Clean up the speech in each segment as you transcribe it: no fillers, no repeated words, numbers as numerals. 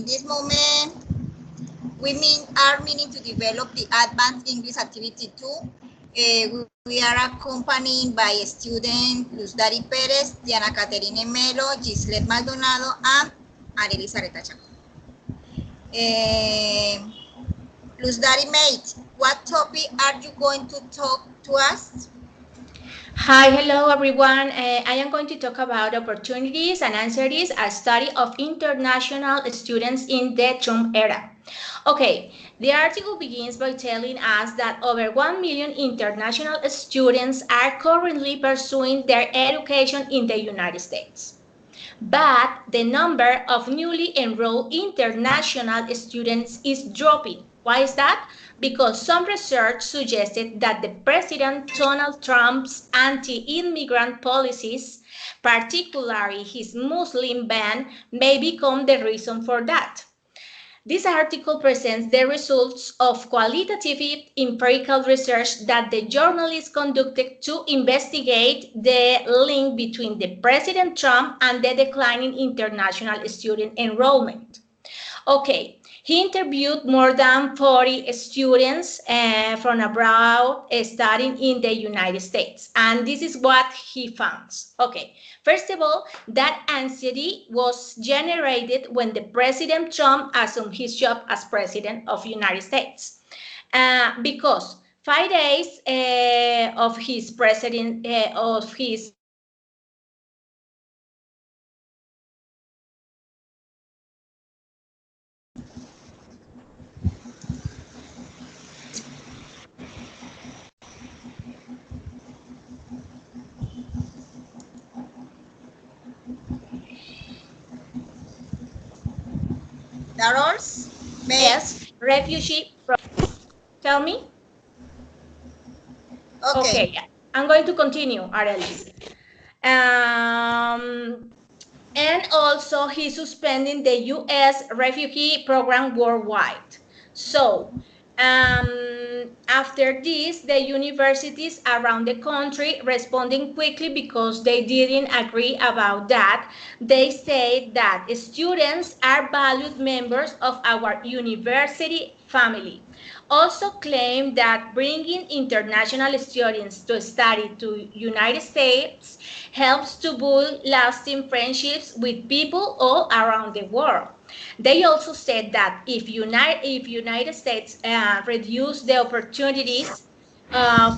in this moment, are meaning to develop the advanced English activity too. We are accompanied by students Luz Dari Perez, Diana Caterine Melo, Gislet Maldonado, and Arely Sareta Chacón. Luz Dari, mate, what topic are you going to talk to us? Hi, hello everyone. I am going to talk about opportunities and answers, a study of international students in the Trump era. Okay, the article begins by telling us that over 1 million international students are currently pursuing their education in the United States. But the number of newly enrolled international students is dropping. Why is that? Because some research suggested that the President Donald Trump's anti-immigrant policies, particularly his Muslim ban, may become the reason for that. This article presents the results of qualitative empirical research that the journalist conducted to investigate the link between the President Trump and the declining international student enrollment. Okay, he interviewed more than 40 students from abroad studying in the United States, and this is what he found. Okay, first of all, that anxiety was generated when the President Trump assumed his job as President of the United States, because 5 days of his president of his Darors? yes, refugee. Tell me. Okay. Okay, I'm going to continue, Arely. And also he's suspending the U.S. refugee program worldwide. So after this, the universities around the country responding quickly because they didn't agree about that. They say that students are valued members of our university family. Also claim that bringing international students to study to United States helps to build lasting friendships with people all around the world. They also said that if United States reduce the opportunities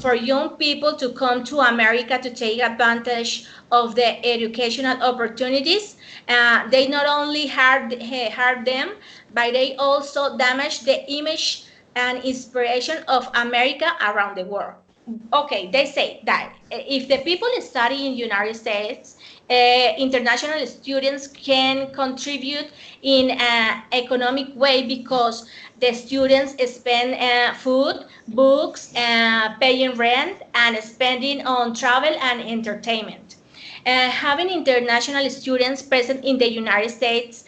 for young people to come to America to take advantage of the educational opportunities, they not only hurt them, but they also damage the image and inspiration of America around the world. Okay, they say that if the people study in United States, international students can contribute in an economic way because the students spend food, books, paying rent, and spending on travel and entertainment. Having international students present in the United States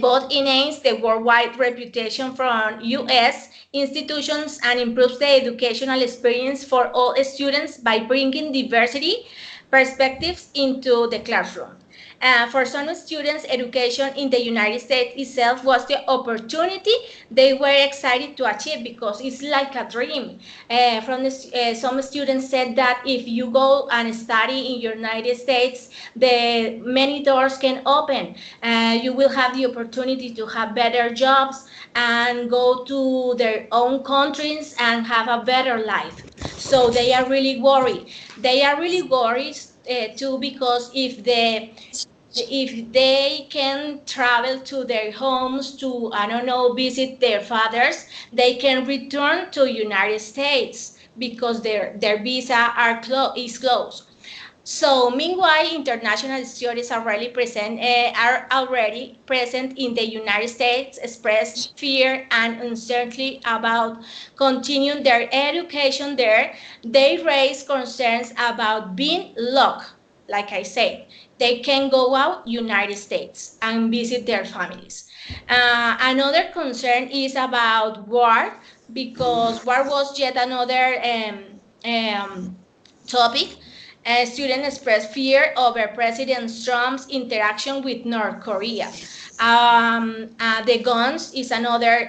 both enhance the worldwide reputation from U.S. institutions and improves the educational experience for all students by bringing diversity perspectives into the classroom. For some students, education in the United States itself was the opportunity they were excited to achieve because it's like a dream. Some students said that if you go and study in United States, the many doors can open. You will have the opportunity to have better jobs and go to their own countries and have a better life. So they are really worried. They are really worried too because if they can travel to their homes to, I don't know, visit their fathers, they can return to United States because their visa is closed. So meanwhile, international students are already present in the United States, express fear and uncertainty about continuing their education there. They raise concerns about being locked. Like I said, they can go out United States and visit their families. Another concern is about war because war was yet another topic Students expressed fear over President Trump's interaction with North Korea. The guns is another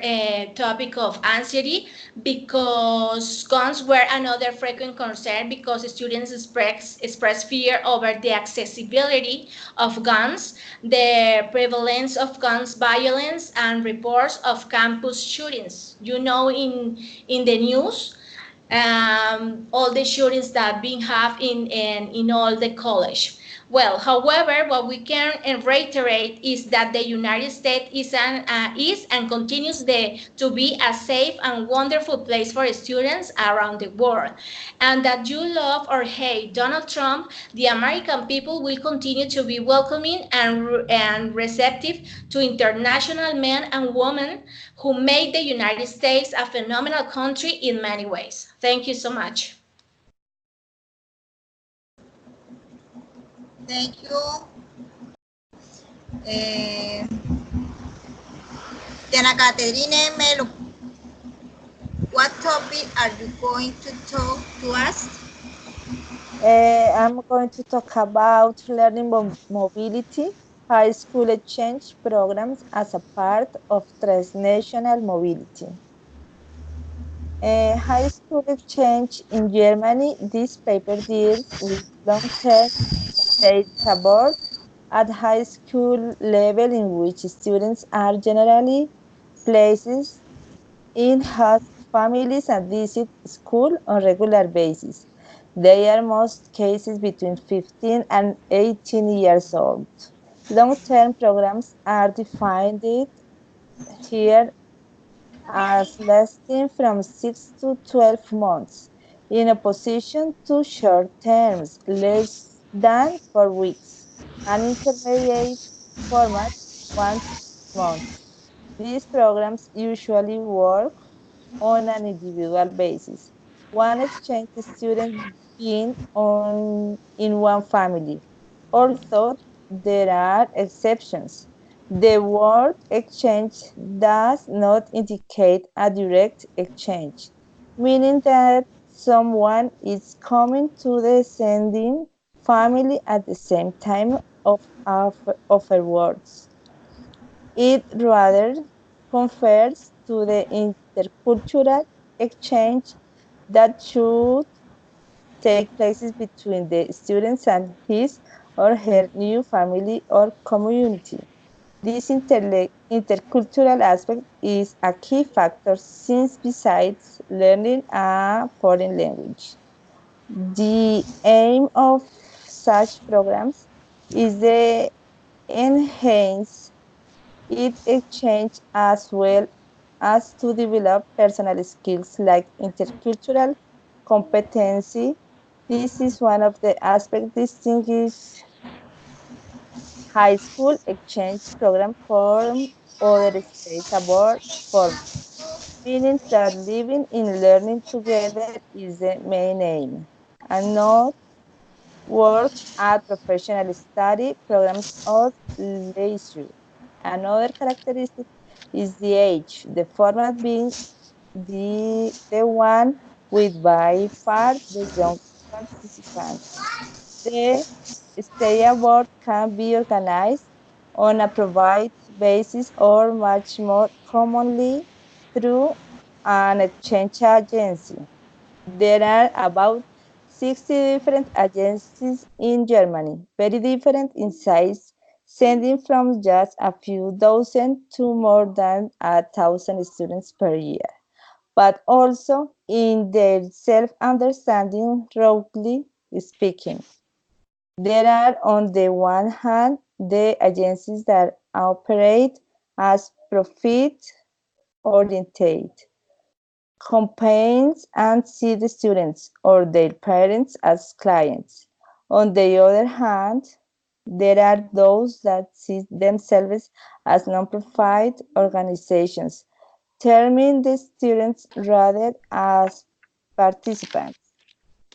topic of anxiety because guns were another frequent concern because students express fear over the accessibility of guns, the prevalence of guns violence, and reports of campus shootings. You know, in the news, all the shootings that being have in all the college. Well, however, what we can reiterate is that the United States is and continues to be a safe and wonderful place for students around the world, and that you love or hate Donald Trump, the American people will continue to be welcoming and receptive to international men and women who made the United States a phenomenal country in many ways. Thank you so much. Thank you. Diana Caterine Melo, what topic are you going to talk to us? I'm going to talk about learning mobility, high school exchange programs as a part of transnational mobility. High school exchange in Germany, this paper deals with long-term studies abroad at high school level in which students are generally placed in host families and visit school on regular basis. They are most cases between 15 and 18 years old. Long-term programs are defined here as lasting from 6 to 12 months, in opposition to short terms less than 4 weeks, an intermediate format 1 month. These programs usually work on an individual basis. One exchange student being in one family, although there are exceptions. The word exchange does not indicate a direct exchange, meaning that someone is coming to the sending family at the same time of afterwards. It rather refers to the intercultural exchange that should take place between the students and his or her new family or community. This intercultural aspect is a key factor since besides learning a foreign language, the aim of such programs is the enhance it exchange as well as to develop personal skills like intercultural competency. This is one of the aspects distinguish high school exchange program from other states abroad forms, meaning that living and learning together is the main aim, and not work at professional study programs or leisure. Another characteristic is the age, the format being the one with by far the youngest participants. The study abroad can be organized on a private basis or much more commonly through an exchange agency. There are about 60 different agencies in Germany, very different in size, sending from just a few dozen to more than 1,000 students per year, but also in their self-understanding, roughly speaking. There are, on the one hand, the agencies that operate as profit-oriented campaigns and see the students or their parents as clients. On the other hand, there are those that see themselves as non-profit organizations, terming the students rather as participants.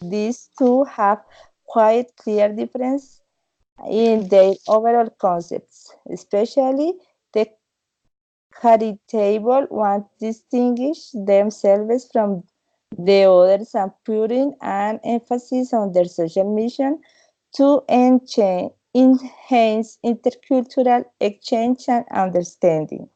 These two have quite clear difference in their overall concepts, especially the charitable ones distinguish themselves from The others are putting an emphasis on their social mission to enhance intercultural exchange and understanding.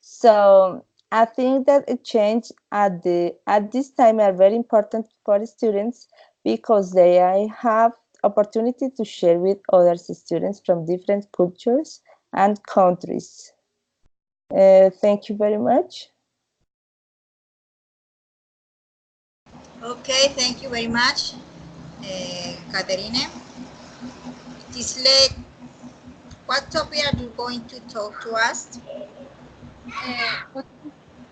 So I think that a change at this time are very important for students because they have opportunity to share with other students from different cultures and countries. Thank you very much. Okay, thank you very much, Caterine. Tislet, what topic are you going to talk to us? Good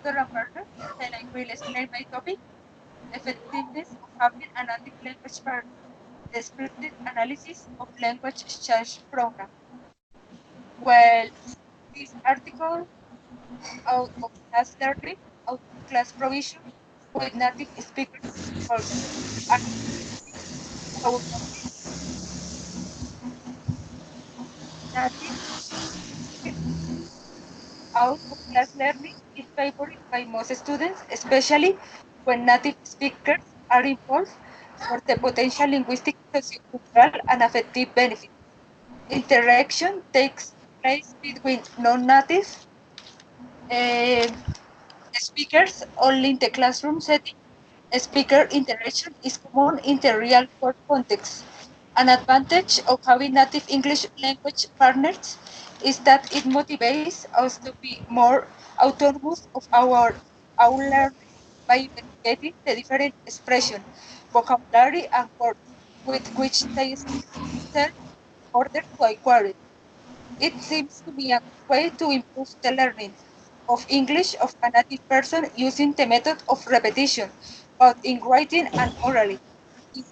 Dr. Roberta, and I will explain my topic, effectiveness of having a native language partner, descriptive analysis of language exchange program. Well, this article out of class learning, out of class provision with native speakers involved. And our native out of class learning is favored by most students, especially when native speakers are involved for the potential linguistic, sociocultural, and affective benefits. Interaction takes place between non-native uh, speakers only in the classroom setting. Speaker interaction is common in the real world context. An advantage of having native English language partners is that it motivates us to be more autonomous of our learning by investigating the different expression, vocabulary, and words with which they express themselves in order to acquire it. It seems to be a way to improve the learning of English of a native person using the method of repetition, both in writing and orally.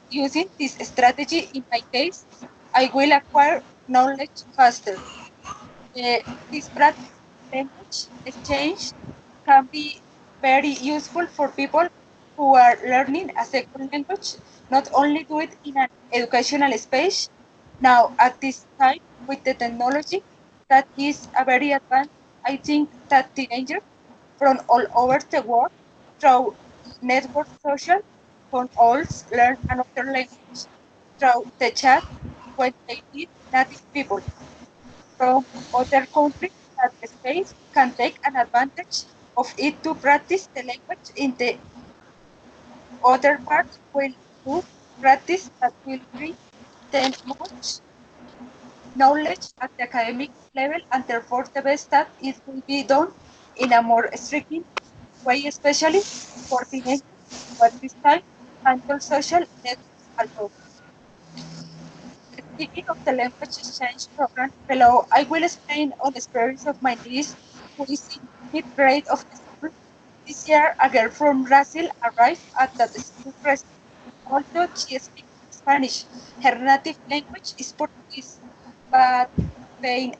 Using this strategy in my case, I will acquire knowledge faster. This practice language exchange can be very useful for people who are learning a second language, not only do it in an educational space. Now, at this time, with the technology that is a very advanced, I think that teenagers from all over the world through network social can also learn another language through the chat when they meet native people from other countries that the space can take an advantage of it to practice the language in the other part will do practice that will bring them much knowledge at the academic level, and therefore the best that it will be done in a more strict way, especially for teenagers who at this time handle social networks alone. Speaking of the language exchange program below, I will explain on the experience of my niece who is in mid grade of the school. This year, a girl from Brazil arrived at that school present. Although she speaks Spanish, her native language is Portuguese, but being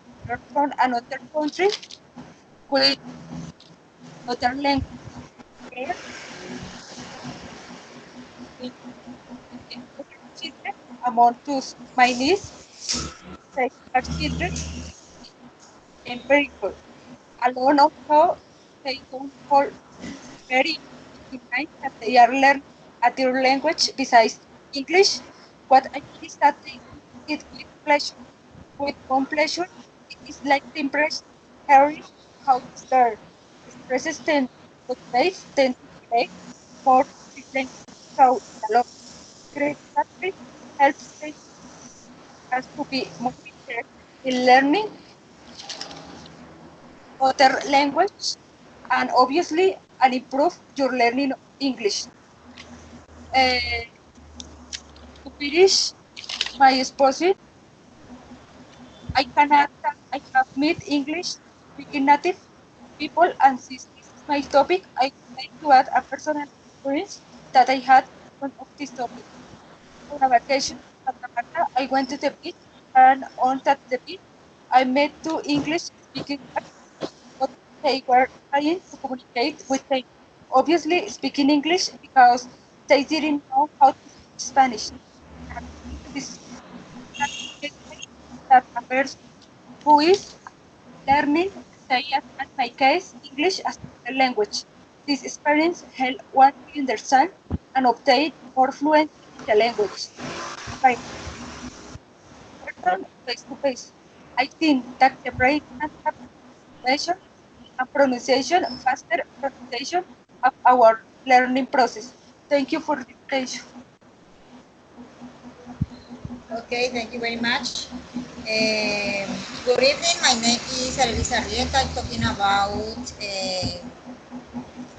from another country with other language with other children among those my niece, say her children in very good. Alone also they don't hold very in mind that they are learning a third language besides English. What I mean is that they do it with pleasure. With one pleasure, it is like the impression hearing how to learn. Stresses tend to motivate, tend to create more discipline. So a lot of great country helps us to be more interested in learning other language and obviously and improve your learning of English. Uh, to finish my exposure, I can add that I have met English speaking native people, and since this is my topic, I would like to add a personal experience that I had on of this topic. On a vacation in Santa Marta, I went to the beach, and on that the beach, I met two English speaking girls, but they were trying to communicate with them, obviously speaking English because they didn't know how to speak Spanish. And this that a person who is learning, say, as in my case, English as a language. This experience helped one to understand and obtain more fluency in the language. By person face to face, I think that the brain can have measure and pronunciation, faster pronunciation of our learning process. Thank you for the attention. Okay, thank you very much. Good evening. My name is Elisa Rieta. I'm talking about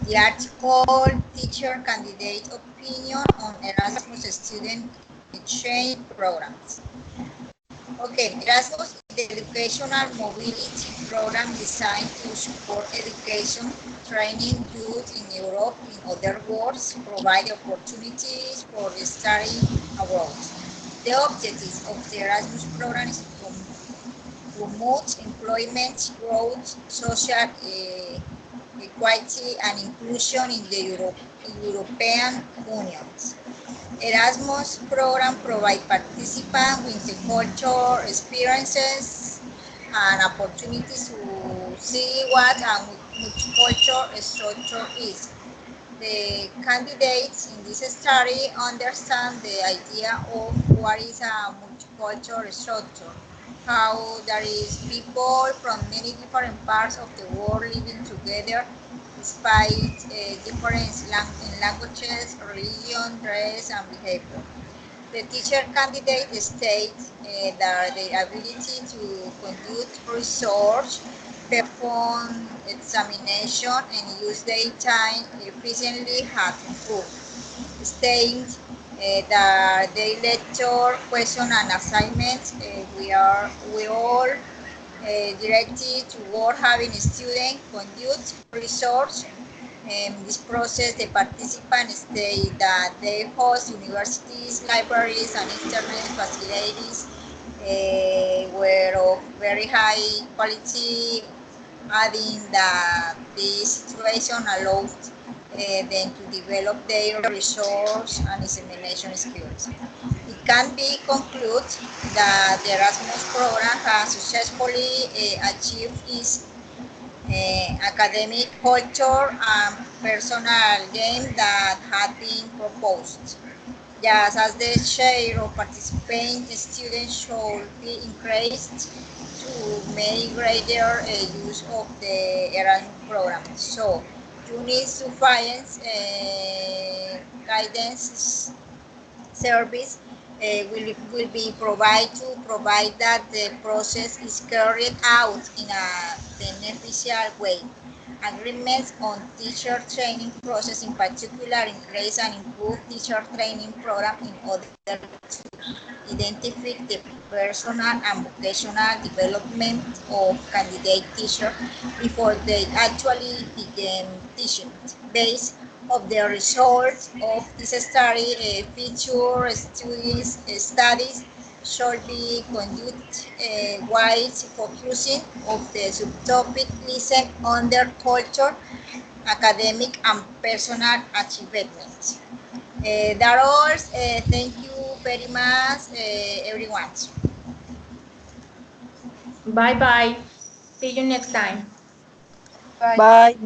the article Teacher Candidate Opinion on Erasmus Student Exchange Programs. Okay, Erasmus is the educational mobility program designed to support education, training youth in Europe. In other words, provide opportunities for study abroad. The objectives of the Erasmus program is to promote employment, growth, social equality, and inclusion in the European Union. Erasmus program provide participants with the culture, experiences, and opportunities to see what a multicultural structure is. The candidates in this study understand the idea of what is a multicultural structure, how there is people from many different parts of the world living together despite difference in languages, religion, dress, and behavior. The teacher candidate states that the ability to conduct research, perform examination, and use daytime efficiently has improved. Stating that they lecture, question, and assignments, we all directed toward having students conduct research. In this process, the participants state that they host universities, libraries, and internet facilities were of very high quality, adding that this situation allowed them to develop their resource and examination skills. It can be concluded that the Erasmus program has successfully achieved its academic culture and personal gain that had been proposed. Just as the share of participating students should be increased to make greater use of the Erasmus program. So, you need to find guidance service will be provided to provide that the process is carried out in a beneficial way. Agreements on teacher training process in particular increase and improve teacher training program in order to identify the personal and vocational development of candidate teacher before they actually begin teaching. Based of the results of this study, future studies should be conducted while focusing of the subtopic listen under culture, academic and personal achievements. That all. Thank you very much, everyone. Bye bye. See you next time. Bye. Bye.